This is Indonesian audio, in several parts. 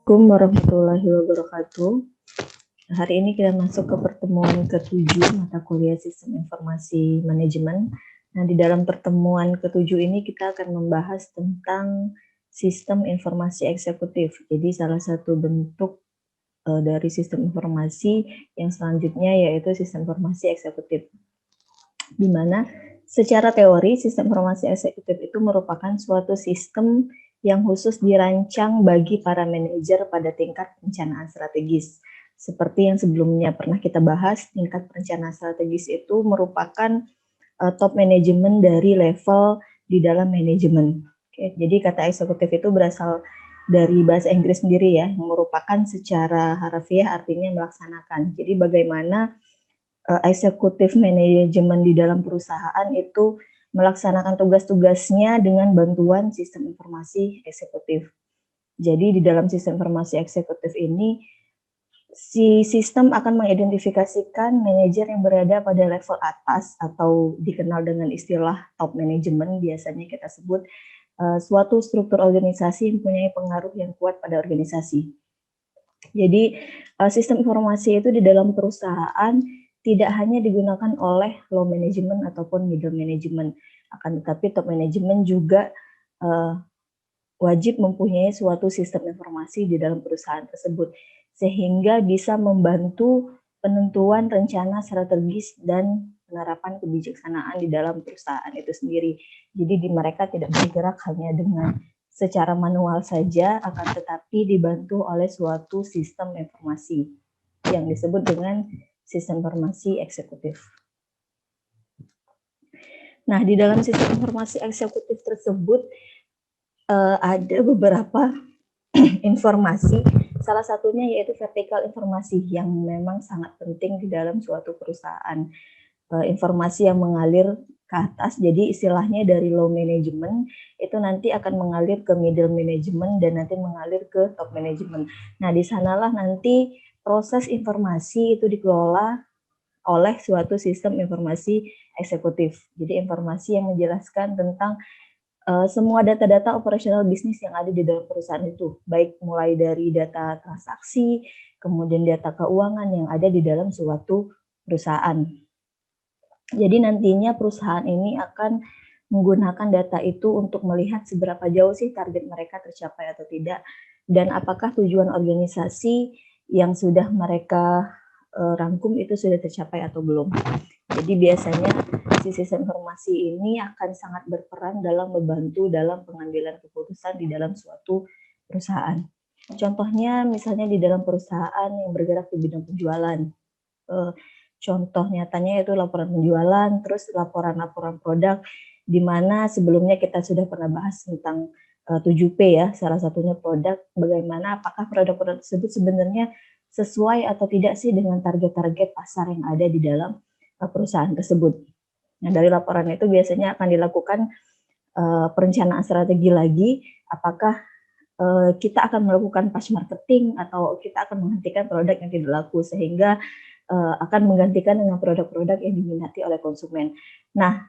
Assalamualaikum warahmatullahi wabarakatuh. Hari ini kita masuk ke pertemuan ke-7 mata kuliah Sistem Informasi Manajemen. Nah, di dalam pertemuan ke-7 ini kita akan membahas tentang Sistem Informasi Eksekutif. Jadi salah satu bentuk dari sistem informasi yang selanjutnya yaitu Sistem Informasi Eksekutif. Di mana secara teori Sistem Informasi Eksekutif itu merupakan suatu sistem yang khusus dirancang bagi para manajer pada tingkat perencanaan strategis. Seperti yang sebelumnya pernah kita bahas, tingkat perencanaan strategis itu merupakan top manajemen dari level di dalam manajemen. Oke, jadi kata eksekutif itu berasal dari bahasa Inggris sendiri ya, yang merupakan secara harfiah artinya melaksanakan. Jadi bagaimana eksekutif manajemen di dalam perusahaan itu melaksanakan tugas-tugasnya dengan bantuan sistem informasi eksekutif. Jadi di dalam sistem informasi eksekutif ini, si sistem akan mengidentifikasikan manajer yang berada pada level atas atau dikenal dengan istilah top management, biasanya kita sebut suatu struktur organisasi yang mempunyai pengaruh yang kuat pada organisasi. Jadi sistem informasi itu di dalam perusahaan tidak hanya digunakan oleh low management ataupun middle management, akan tetapi top management juga wajib mempunyai suatu sistem informasi di dalam perusahaan tersebut, sehingga bisa membantu penentuan rencana strategis dan penerapan kebijaksanaan di dalam perusahaan itu sendiri. Jadi mereka tidak bergerak hanya dengan secara manual saja, akan tetapi dibantu oleh suatu sistem informasi yang disebut dengan sistem informasi eksekutif. Nah, di dalam sistem informasi eksekutif tersebut ada beberapa informasi, salah satunya yaitu vertikal informasi yang memang sangat penting di dalam suatu perusahaan. Informasi yang mengalir ke atas, jadi istilahnya dari low management itu nanti akan mengalir ke middle management dan nanti mengalir ke top management. Nah, di sanalah nanti proses informasi itu dikelola oleh suatu sistem informasi eksekutif. Jadi informasi yang menjelaskan tentang semua data-data operasional bisnis yang ada di dalam perusahaan itu, baik mulai dari data transaksi, kemudian data keuangan yang ada di dalam suatu perusahaan. Jadi nantinya perusahaan ini akan menggunakan data itu untuk melihat seberapa jauh sih target mereka tercapai atau tidak, dan apakah tujuan organisasi yang sudah mereka rangkum itu sudah tercapai atau belum. Jadi biasanya si sistem informasi ini akan sangat berperan dalam membantu dalam pengambilan keputusan di dalam suatu perusahaan. Contohnya misalnya di dalam perusahaan yang bergerak di bidang penjualan. Contoh nyatanya itu laporan penjualan, terus laporan-laporan produk, di mana sebelumnya kita sudah pernah bahas tentang 7P ya, salah satunya produk, bagaimana apakah produk-produk tersebut sebenarnya sesuai atau tidak sih dengan target-target pasar yang ada di dalam perusahaan tersebut. Nah, dari laporan itu biasanya akan dilakukan perencanaan strategi lagi, apakah kita akan melakukan push marketing atau kita akan menghentikan produk yang tidak laku, sehingga akan menggantikan dengan produk-produk yang diminati oleh konsumen. Nah,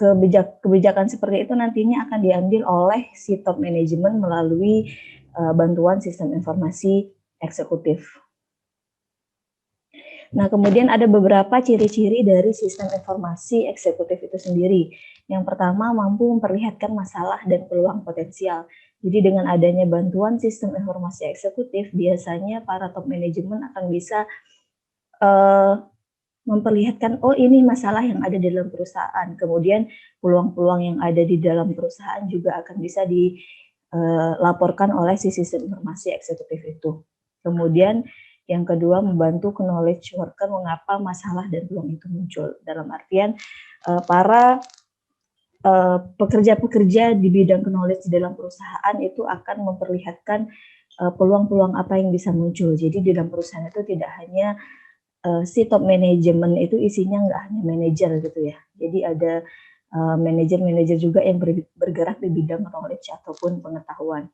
kebijakan seperti itu nantinya akan diambil oleh si top management melalui bantuan sistem informasi eksekutif. Nah, kemudian ada beberapa ciri-ciri dari sistem informasi eksekutif itu sendiri. Yang pertama, mampu memperlihatkan masalah dan peluang potensial. Jadi dengan adanya bantuan sistem informasi eksekutif, biasanya para top manajemen akan bisa memperlihatkan, oh ini masalah yang ada di dalam perusahaan. Kemudian peluang-peluang yang ada di dalam perusahaan juga akan bisa dilaporkan oleh si sistem informasi eksekutif itu. Kemudian yang kedua, membantu knowledge worker mengapa masalah dan peluang itu muncul. Dalam artian para pekerja-pekerja di bidang knowledge di dalam perusahaan itu akan memperlihatkan peluang-peluang apa yang bisa muncul. Jadi di dalam perusahaan itu tidak hanya si top manajemen itu isinya nggak hanya manajer gitu ya. Jadi ada manajer-manajer juga yang bergerak di bidang knowledge ataupun pengetahuan.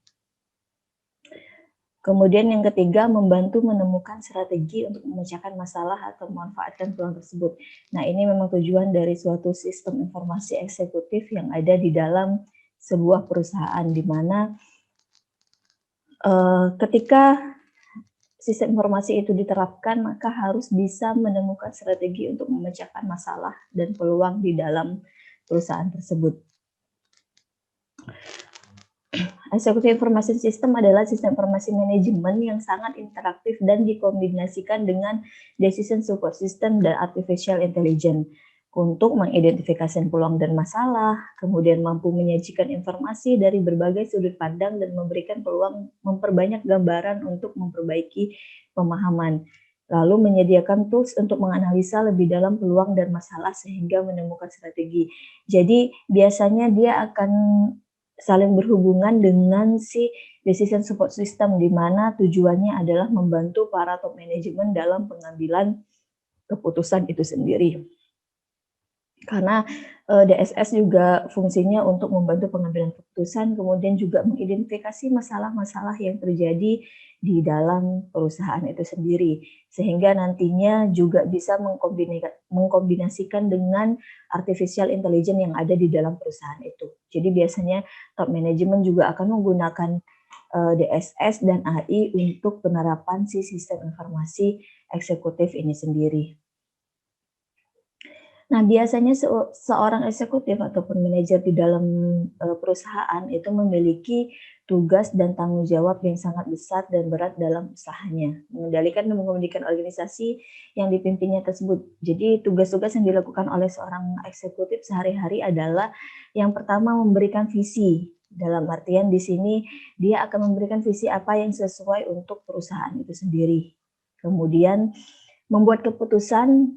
Kemudian yang ketiga, membantu menemukan strategi untuk memecahkan masalah atau memanfaatkan peluang tersebut. Nah, ini memang tujuan dari suatu sistem informasi eksekutif yang ada di dalam sebuah perusahaan, di mana ketika sistem informasi itu diterapkan, maka harus bisa menemukan strategi untuk memecahkan masalah dan peluang di dalam perusahaan tersebut. Executive Information System adalah sistem informasi manajemen yang sangat interaktif dan dikombinasikan dengan Decision Support System dan Artificial Intelligence untuk mengidentifikasi peluang dan masalah, kemudian mampu menyajikan informasi dari berbagai sudut pandang dan memberikan peluang memperbanyak gambaran untuk memperbaiki pemahaman. Lalu menyediakan tools untuk menganalisa lebih dalam peluang dan masalah sehingga menemukan strategi. Jadi biasanya dia akan saling berhubungan dengan si decision support system, di mana tujuannya adalah membantu para top management dalam pengambilan keputusan itu sendiri. Karena DSS juga fungsinya untuk membantu pengambilan keputusan, kemudian juga mengidentifikasi masalah-masalah yang terjadi di dalam perusahaan itu sendiri, sehingga nantinya juga bisa mengkombinasikan dengan artificial intelligence yang ada di dalam perusahaan itu. Jadi biasanya top management juga akan menggunakan DSS dan AI untuk penerapan si sistem informasi eksekutif ini sendiri. Nah, biasanya seorang eksekutif ataupun manajer di dalam perusahaan itu memiliki tugas dan tanggung jawab yang sangat besar dan berat dalam usahanya, mengendalikan dan mengomunikasikan organisasi yang dipimpinnya tersebut. Jadi tugas-tugas yang dilakukan oleh seorang eksekutif sehari-hari adalah yang pertama memberikan visi. Dalam artian di sini dia akan memberikan visi apa yang sesuai untuk perusahaan itu sendiri. Kemudian membuat keputusan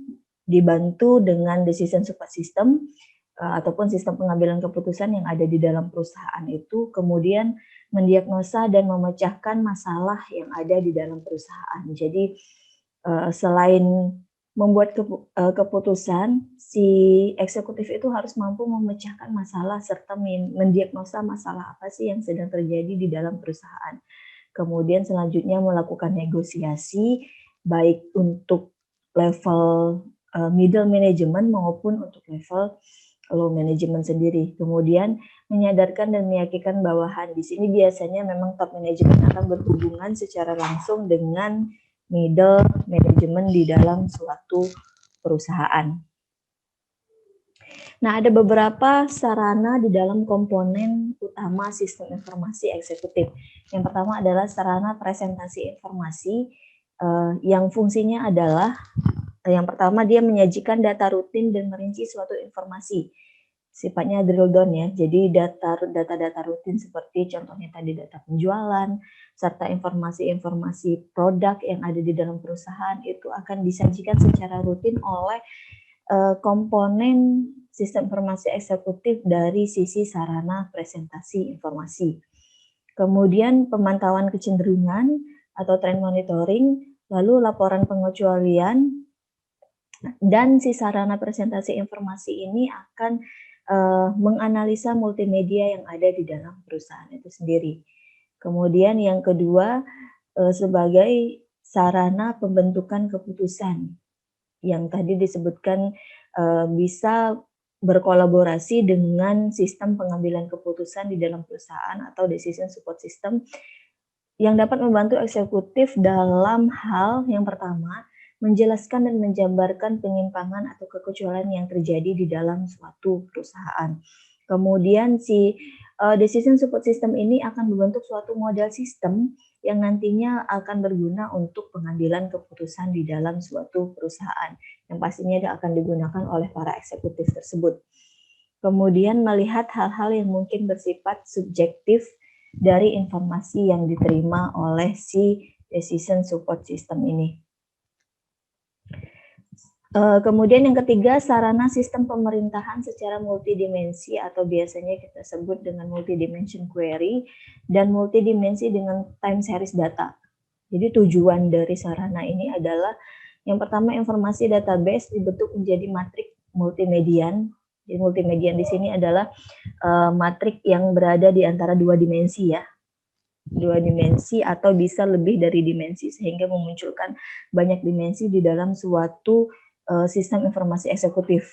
dibantu dengan decision support system ataupun sistem pengambilan keputusan yang ada di dalam perusahaan itu, kemudian mendiagnosa dan memecahkan masalah yang ada di dalam perusahaan. Jadi selain membuat keputusan, si eksekutif itu harus mampu memecahkan masalah serta mendiagnosa masalah apa sih yang sedang terjadi di dalam perusahaan. Kemudian selanjutnya melakukan negosiasi baik untuk level middle management maupun untuk level low management sendiri. Kemudian menyadarkan dan meyakinkan bawahan. Di sini biasanya memang top management akan berhubungan secara langsung dengan middle management di dalam suatu perusahaan. Nah, ada beberapa sarana di dalam komponen utama sistem informasi eksekutif. Yang pertama adalah sarana presentasi informasi yang fungsinya adalah yang pertama, dia menyajikan data rutin dan merinci suatu informasi. Sifatnya drill down ya. Jadi data-data rutin seperti contohnya tadi data penjualan, serta informasi-informasi produk yang ada di dalam perusahaan itu akan disajikan secara rutin oleh komponen sistem informasi eksekutif dari sisi sarana presentasi informasi. Kemudian pemantauan kecenderungan atau trend monitoring, lalu laporan pengecualian, dan si sarana presentasi informasi ini akan menganalisa multimedia yang ada di dalam perusahaan itu sendiri. Kemudian yang kedua, sebagai sarana pembentukan keputusan yang tadi disebutkan bisa berkolaborasi dengan sistem pengambilan keputusan di dalam perusahaan atau decision support system yang dapat membantu eksekutif dalam hal yang pertama, menjelaskan dan menjabarkan penyimpangan atau kekecualian yang terjadi di dalam suatu perusahaan. Kemudian si decision support system ini akan membentuk suatu model sistem yang nantinya akan berguna untuk pengambilan keputusan di dalam suatu perusahaan yang pastinya akan digunakan oleh para eksekutif tersebut. Kemudian melihat hal-hal yang mungkin bersifat subjektif dari informasi yang diterima oleh si decision support system ini. Kemudian yang ketiga, sarana sistem pemerintahan secara multidimensi atau biasanya kita sebut dengan multidimension query dan multidimensi dengan time series data. Jadi tujuan dari sarana ini adalah yang pertama informasi database dibentuk menjadi matrik multimedian. Jadi multimedian di sini adalah matrik yang berada di antara dua dimensi ya. Dua dimensi atau bisa lebih dari dimensi sehingga memunculkan banyak dimensi di dalam suatu sistem informasi eksekutif.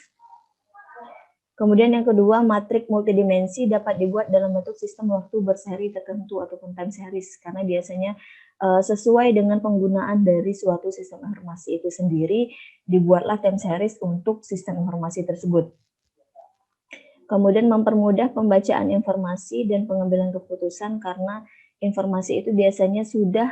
Kemudian yang kedua, matrik multidimensi dapat dibuat dalam bentuk sistem waktu berseri tertentu ataupun time series, karena biasanya sesuai dengan penggunaan dari suatu sistem informasi itu sendiri, dibuatlah time series untuk sistem informasi tersebut. Kemudian mempermudah pembacaan informasi dan pengambilan keputusan, karena informasi itu biasanya sudah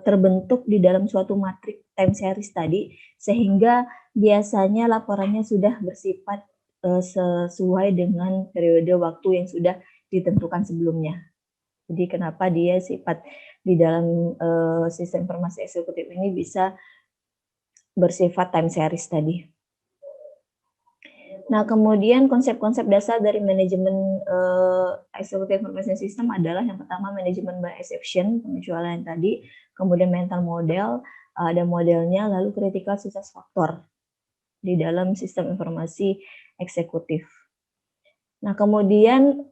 terbentuk di dalam suatu matrik time series tadi, sehingga biasanya laporannya sudah bersifat sesuai dengan periode waktu yang sudah ditentukan sebelumnya. Jadi kenapa dia sifat di dalam sistem informasi eksekutif ini bisa bersifat time series tadi. Nah, kemudian konsep-konsep dasar dari manajemen eksekutif information system adalah yang pertama manajemen by exception, pengecualian tadi, kemudian mental model, ada modelnya, lalu critical success factor di dalam sistem informasi eksekutif. Nah, kemudian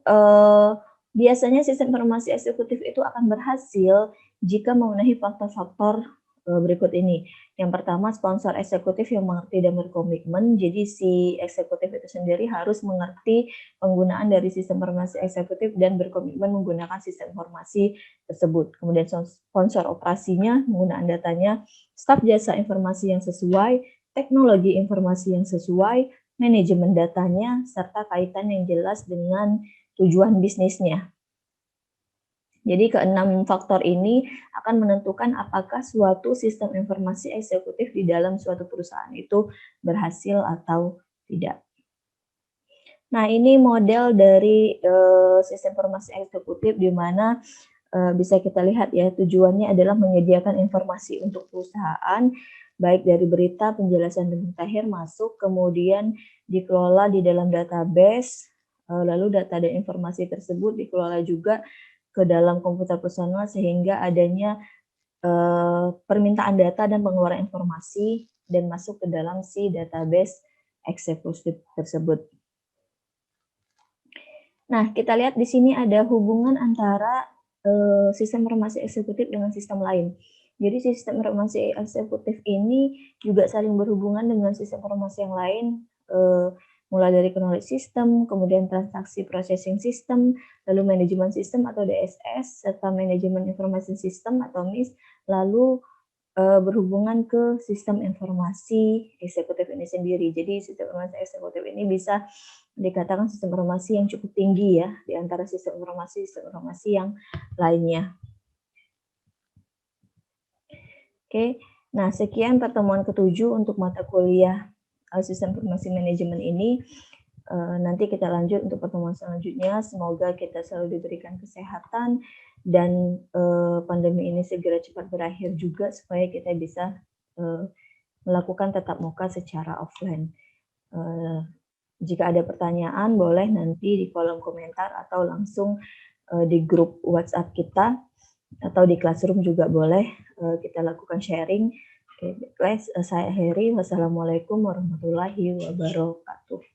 biasanya sistem informasi eksekutif itu akan berhasil jika memenuhi faktor-faktor berikut ini. Yang pertama, sponsor eksekutif yang mengerti dan berkomitmen. Jadi si eksekutif itu sendiri harus mengerti penggunaan dari sistem informasi eksekutif dan berkomitmen menggunakan sistem informasi tersebut. Kemudian sponsor operasinya, penggunaan datanya, staf jasa informasi yang sesuai, teknologi informasi yang sesuai, manajemen datanya, serta kaitan yang jelas dengan tujuan bisnisnya. Jadi keenam faktor ini akan menentukan apakah suatu sistem informasi eksekutif di dalam suatu perusahaan itu berhasil atau tidak. Nah, ini model dari sistem informasi eksekutif di mana bisa kita lihat ya, tujuannya adalah menyediakan informasi untuk perusahaan, baik dari berita, penjelasan dan mutakhir masuk, kemudian dikelola di dalam database, lalu data dan informasi tersebut dikelola juga ke dalam komputer personal sehingga adanya permintaan data dan pengeluaran informasi dan masuk ke dalam si database eksekutif tersebut. Nah, kita lihat di sini ada hubungan antara sistem informasi eksekutif dengan sistem lain. Jadi sistem informasi eksekutif ini juga saling berhubungan dengan sistem informasi yang lain, mulai dari knowledge system, kemudian transaksi processing system, lalu manajemen sistem atau DSS, serta manajemen information system atau MIS, lalu berhubungan ke sistem informasi eksekutif ini sendiri. Jadi sistem informasi eksekutif ini bisa dikatakan sistem informasi yang cukup tinggi ya, di antara sistem informasi yang lainnya. Oke, nah sekian pertemuan ke-7 untuk mata kuliah sistem informasi manajemen ini. Nanti kita lanjut untuk pertemuan selanjutnya. Semoga kita selalu diberikan kesehatan dan pandemi ini segera cepat berakhir juga supaya kita bisa melakukan tatap muka secara offline. Jika ada pertanyaan boleh nanti di kolom komentar atau langsung di grup WhatsApp kita atau di Classroom juga boleh kita lakukan sharing. Oke, guys, saya Heri. Wassalamualaikum warahmatullahi wabarakatuh.